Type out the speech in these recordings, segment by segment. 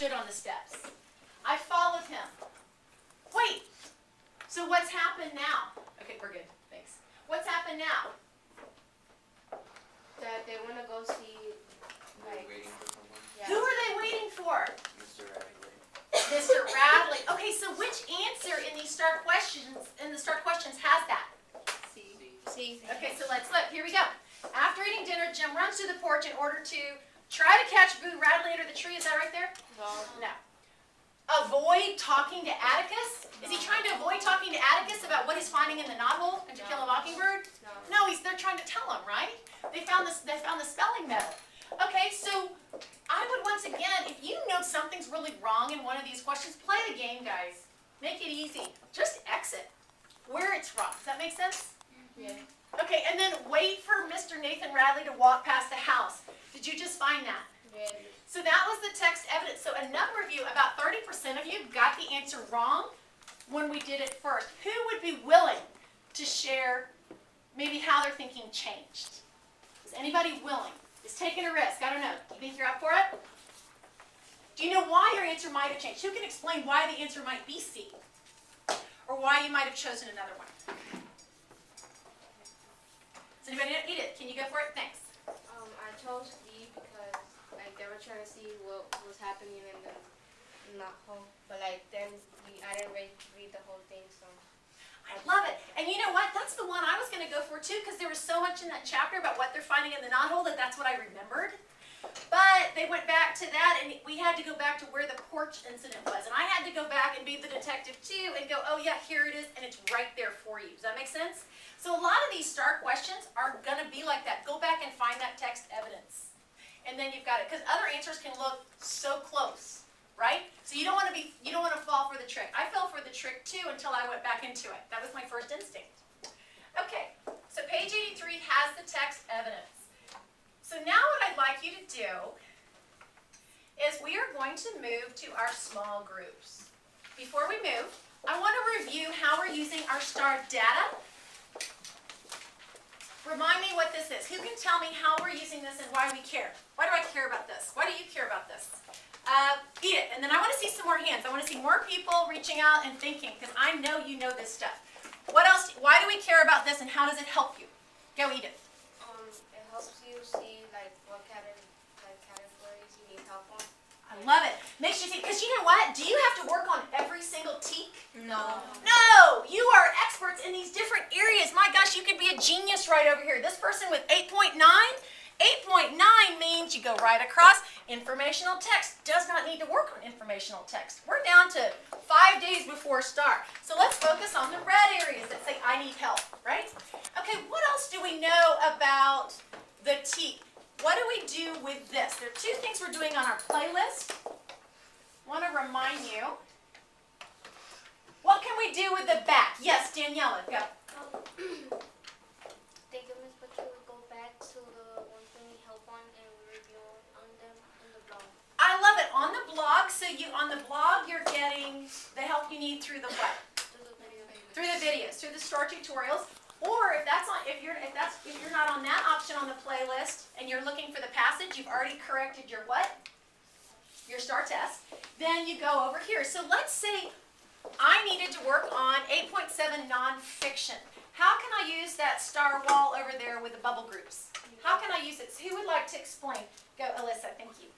stood on the steps. I followed him. Wait, so what's happened now? Okay, we're good, thanks. What's happened now? That they want to go see, like, Waiting for someone. yeah. Who are they waiting for? Mr. Radley. Mr. Radley. Okay, so which answer in these STAR questions, has that? See. Okay, so let's look. Here we go. After eating dinner, Jim runs to the porch in order to try to catch Boo Radley under the tree. Is that right there? No. No. Avoid talking to Atticus? Is he trying to avoid talking to Atticus about what he's finding in the knothole and To Kill a Mockingbird? No. No, they're trying to tell him, right? They found the spelling medal. Okay, so I would once again, if you know something's really wrong in one of these questions, play the game, guys. Make it easy. Just exit where it's wrong. Does that make sense? Yeah. Okay, and then wait for Mr. Nathan Radley to walk past the house. Did you just find that? Yeah. So that was the text evidence. So a number of you, about 30% of you, got the answer wrong when we did it first. Who would be willing to share maybe how their thinking changed? Is anybody willing? Is taking a risk? I don't know. You think you're up for it? Do you know why your answer might have changed? Who can explain why the answer might be C? Or why you might have chosen another one? Does anybody know? Edith, can you go for it? Thanks. I chose D because, like, they were trying to see what was happening in the knothole, but, like, then I didn't read the whole thing, so. I love it. And you know what? That's the one I was going to go for too, because there was so much in that chapter about what they're finding in the knothole that's what I remembered. But they went back to that, and we had to go back to where the porch incident was. And I had to go back and be the detective too and go, oh yeah, here it is, and it's right there for you. Does that make sense? So a lot of these STAR questions are going to be like that. Go back and find that text evidence. And then you've got it. Because other answers can look so close, right? So you don't want to fall for the trick. I fell for the trick too until I went back into it. That was my first instinct. Okay, so page 83 has the text evidence. So now what I'd like you to do is we are going to move to our small groups. Before we move, I want to review how we're using our STAR data. Remind me what this is. Who can tell me how we're using this and why we care? Why do I care about this? Why do you care about this? Edith, and then I want to see some more hands. I want to see more people reaching out and thinking, because I know you know this stuff. What else? Why do we care about this, and how does it help you? Go, Edith. It helps you see, like, what categories you need help on. I love it. Makes you think, because you know what? Do you have to work on every single teak? No. No! You are experts in these different areas. My gosh, you could be a genius right over here. This person with 8.9, 8.9 means you go right across. Informational text does not need to work on informational text. We're down to 5 days before STAR. So let's focus on the red areas that say I need help, right? Okay, what else do we know about the teak? What do we do with this? There are two things we're doing on our playlist. I want to remind you. What can we do with the back? Yes, Daniela, go. Thank you, Miss Butcher. We go back to the ones we need help on and we review on them in the blog. I love it. On the blog, so on the blog you're getting the help you need through the what? Through the video. Through the videos, through the STAR tutorials. Or if you're not on that option on the playlist and you're looking for the passage, you've already corrected your what? Your STAR test. Then you go over here. So let's say I needed to work on 8.7 nonfiction. How can I use that STAR wall over there with the bubble groups? How can I use it? So who would like to explain? Go, Alyssa. Thank you.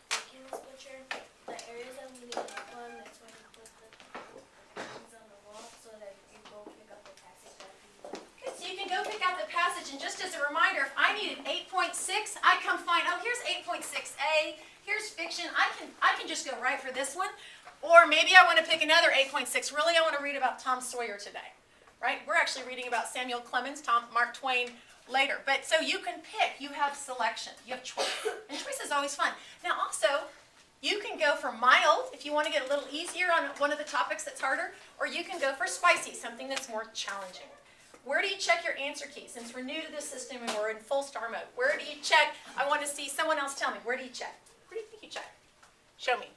Thank you, Miss Butcher. The areas that we need help on, that's when you put the things on the wall so that you go pick up the passage that you want. Good, so you can go pick out the passage, and just as a reminder, if I needed 8.6, I come find, oh, here's 8.6a, here's fiction. I can just go right for this one. Or maybe I want to pick another 8.6. Really, I want to read about Tom Sawyer today, right? We're actually reading about Samuel Clemens, Mark Twain later. But so you can pick. You have selection. You have choice. And choice is always fun. Now, also, you can go for mild if you want to get a little easier on one of the topics that's harder, or you can go for spicy, something that's more challenging. Where do you check your answer key? Since we're new to this system and we're in full STAR mode, where do you check? I want to see someone else tell me. Where do you check? Where do you think you check? Show me.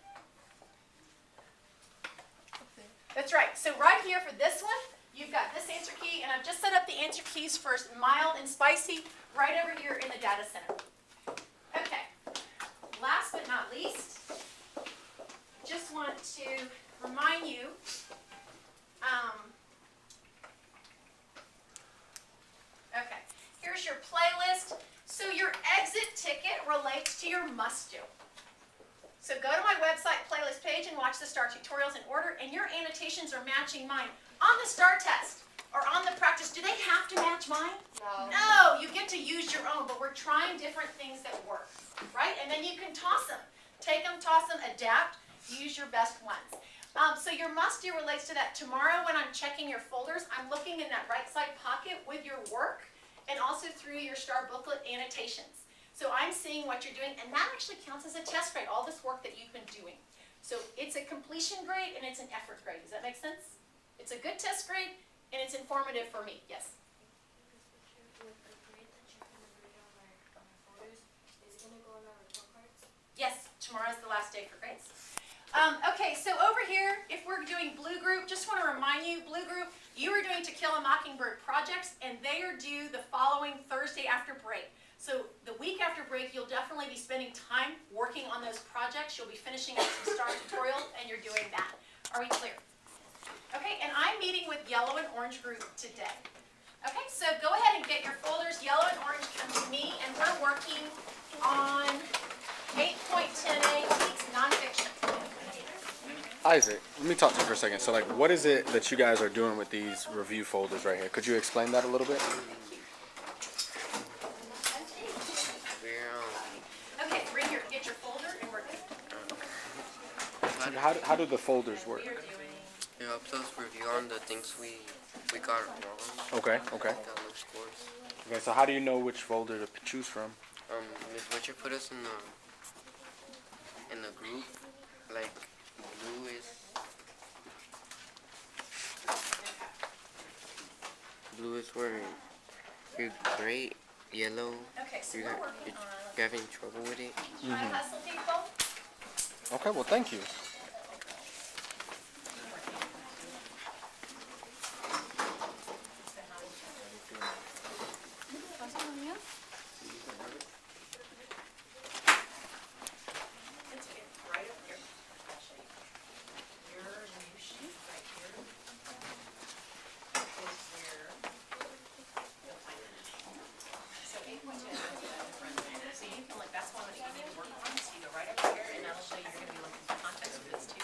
That's right. So right here for this one, you've got this answer key, and I've just set up the answer keys for mild and spicy right over here in the data center. Okay. Last but not least, to remind you, okay, here's your playlist. So your exit ticket relates to your must-do. So go to my website playlist page and watch the STAR tutorials in order, and your annotations are matching mine. On the STAR test, or on the practice, do they have to match mine? No. No, you get to use your own, but we're trying different things that work, right? And then you can toss them. Take them, toss them, adapt, use your best ones. So your must-do relates to that. Tomorrow when I'm checking your folders, I'm looking in that right side pocket with your work and also through your STAR booklet annotations. So I'm seeing what you're doing, and that actually counts as a test grade, all this work that you've been doing. So it's a completion grade and it's an effort grade. Does that make sense? It's a good test grade and it's informative for me. Yes? With the grade that you're gonna read on our folders, is it gonna go on our report cards? Yes, tomorrow's the last day for grades. Okay, so over here, if we're doing Blue Group, just want to remind you, Blue Group, you are doing To Kill a Mockingbird projects, and they are due the following Thursday after break. So the week after break, you'll definitely be spending time working on those projects. You'll be finishing up some STAR tutorials, and you're doing that. Are we clear? Okay, and I'm meeting with Yellow and Orange Group today. Okay, so go ahead and get your folders. Yellow and Orange come to me, and we're working on 8.10a Geeks Nonfiction. Isaac, let me talk to you for a second. So, like, what is it that you guys are doing with these review folders right here? Could you explain that a little bit? Okay, bring your, get your folder and we're good. How do the folders work? We are doing, It helps us review on the things we got wrong. Okay. Got low scores. Okay, so how do you know which folder to choose from? Ms. Butcher put us in the group. Like blue is where you're great. Yellow, okay, so you're, we're working on, you're having trouble with it. try to hustle people. Okay, well, thank you. It's okay, right up here. I'll show you. Your new sheet right here is where you'll find it. So 8.2 is in front of you. So you can look, that's one that you need to work on. So you go right over here and that'll show you you're gonna be looking for context for this too.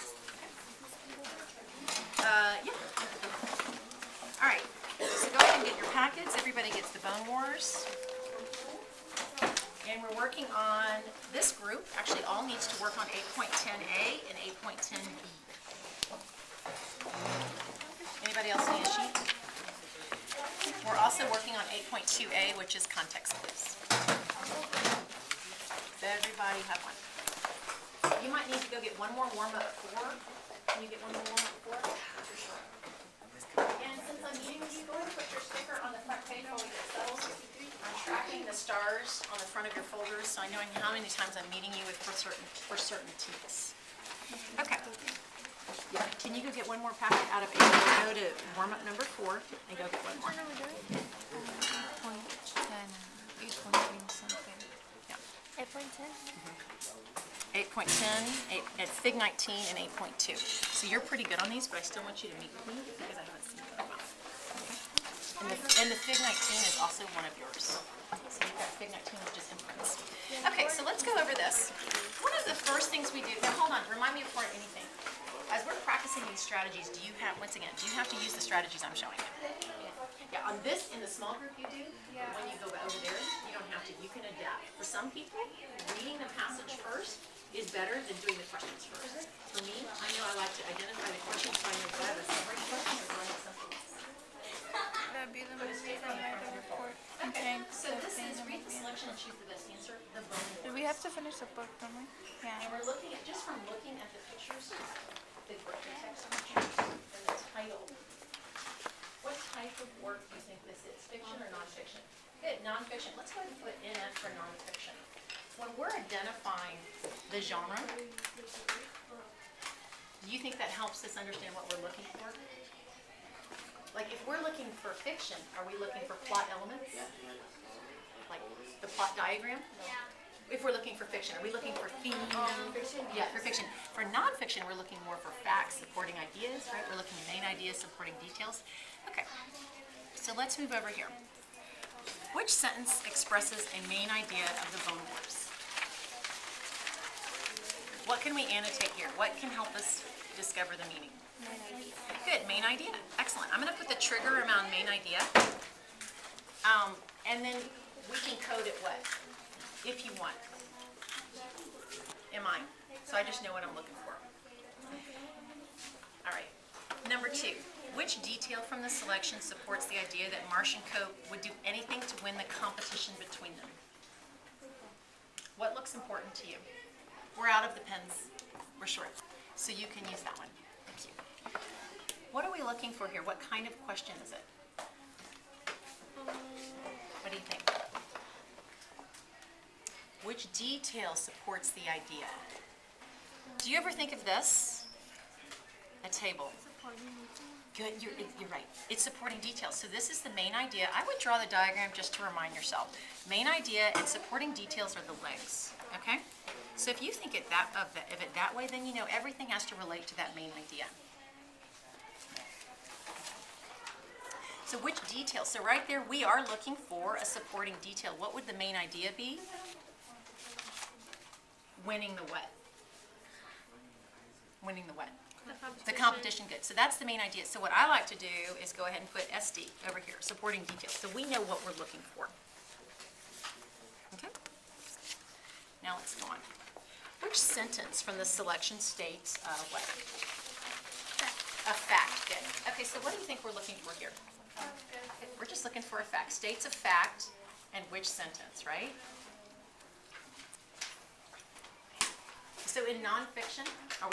Yeah. All right, so go ahead and get your packets. Everybody gets the Bone Wars. And we're working on, this group actually all needs to work on 8.10a and 8.10b. Anybody else need a sheet? We're also working on 8.2a, which is context clues. Does everybody have one? You might need to go get one more warm-up 4. Can you get one more warm-up 4? And since I'm meeting with you, go ahead and put your sticker on the front page while we get settled. I'm tracking the stars on the front of your folders, so I know how many times I'm meeting you with for certain teams. Okay. Yeah, can you go get one more packet out of 8? Go to warm-up number 4 and go get one more. 8.10, at Fig 19, and 8.2. So you're pretty good on these, but I still want you to meet with me because I haven't seen you in a while. Okay? And the Fig 19 is also one of yours. So you've got Fig 19, which is inference. Okay, so let's go over this. One of the first things we do, now hold on, remind me before anything. As we're practicing these strategies, do you have, once again, do you have to use the strategies I'm showing you? Yeah, on this, in the small group you do, when you go over there, you don't have to, you can adapt. For some people, reading the passage first is better than doing the questions first. For me, I know I like to identify the questions so I know whether it's a separate question or whether it's something else. That'd be the most from my report. Okay, so this is read the selection and choose the best answer, the bone Do wars. we have to finish the book, don't we? And Yeah. we're looking at, just from looking at the pictures, the text pictures, and the title. What type of work do you think this is, fiction or nonfiction? Good, nonfiction. Let's go ahead and put NF for nonfiction. When we're identifying the genre, do you think that helps us understand what we're looking for? Like if we're looking for fiction, are we looking for plot elements? Like the plot diagram? Yeah. If we're looking for fiction, are we looking for theme? Fiction. Yeah, for fiction. For nonfiction, we're looking more for facts supporting ideas, right? We're looking at main ideas supporting details. Okay, so let's move over here. Which sentence expresses a main idea of the Bone Wars? What can we annotate here? What can help us discover the meaning? Good, main idea. Excellent. I'm going to put the trigger around main idea. And then we can code it what? If you want. Am I? So I just know what I'm looking for. All right. Number 2. Which detail from the selection supports the idea that Marsh and Cope would do anything to win the competition between them? What looks important to you? We're out of the pens. We're short. So you can use that one. Thank you. What are we looking for here? What kind of question is it? What do you think? Which detail supports the idea? Do you ever think of this? A table. Good, you're right. It's supporting details. So this is the main idea. I would draw the diagram just to remind yourself. Main idea and supporting details are the legs, okay? So if you think of it that way, then you know everything has to relate to that main idea. So which detail? So right there, we are looking for a supporting detail. What would the main idea be? Winning the what? Winning the what? The competition, good. So that's the main idea. So what I like to do is go ahead and put SD over here, supporting details. So we know what we're looking for. Okay? Now let's go on. Which sentence from the selection states what? A fact, good. Okay, so what do you think we're looking for here? We're just looking for a fact. States a fact and which sentence, right? So in nonfiction, are we